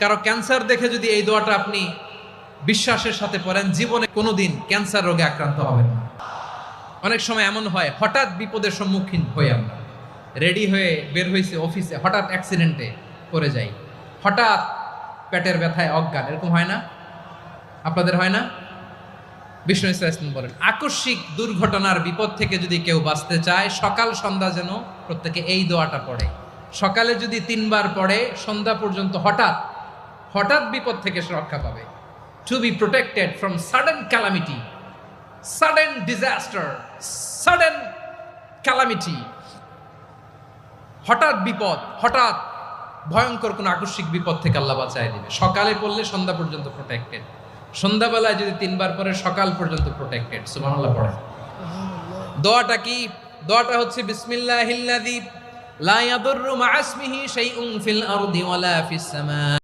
কারো ক্যান্সার দেখে যদি এই দোয়াটা আপনি বিশ্বাসের সাথে পড়েন, জীবনে কোনোদিন ক্যান্সার রোগে আক্রান্ত হবেন না। অনেক সময় এমন হয়, হঠাৎ বিপদের সম্মুখীন হই আমরা, রেডি হয়ে বের হয়েছে অফিসে, হঠাৎ অ্যাক্সিডেন্টে পড়ে যাই, হঠাৎ পেটের ব্যথায় অজ্ঞান, এরকম হয় না? আপনাদের হয় না? বিষ্ণু ইসলাম বলেন, আকস্মিক দুর্ঘটনার বিপদ থেকে যদি কেউ বাঁচতে চায়, সকাল সন্ধ্যা যেন প্রত্যেকে এই দোয়াটা পড়ে। সকালে যদি 3 বার পড়ে, সন্ধ্যা পর্যন্ত হঠাৎ হঠাৎ বিপদ থেকে সে রক্ষা পাবে। To be protected from sudden calamity, sudden disaster, sudden calamity, হঠাৎ বিপদ, হঠাৎ ভয়ঙ্কর কোন আকস্মিক বিপদ থেকে আল্লাহ বাঁচায় দিবে। সকালে পড়লে সন্ধ্যা পর্যন্ত প্রোটেক্টেড, সন্ধ্যাবেলায় যদি 3 বার পরে সকাল পর্যন্ত প্রোটেক্টেড। সুবহানাল্লাহ পড়ে। দোয়াটা কি? দোয়াটা হচ্ছে বিসমিল্লাহিল্লাযী লা ইয়াদুররু মা ইসমিহি শাইউন ফিল আরদি ওয়ালা ফিস সামা।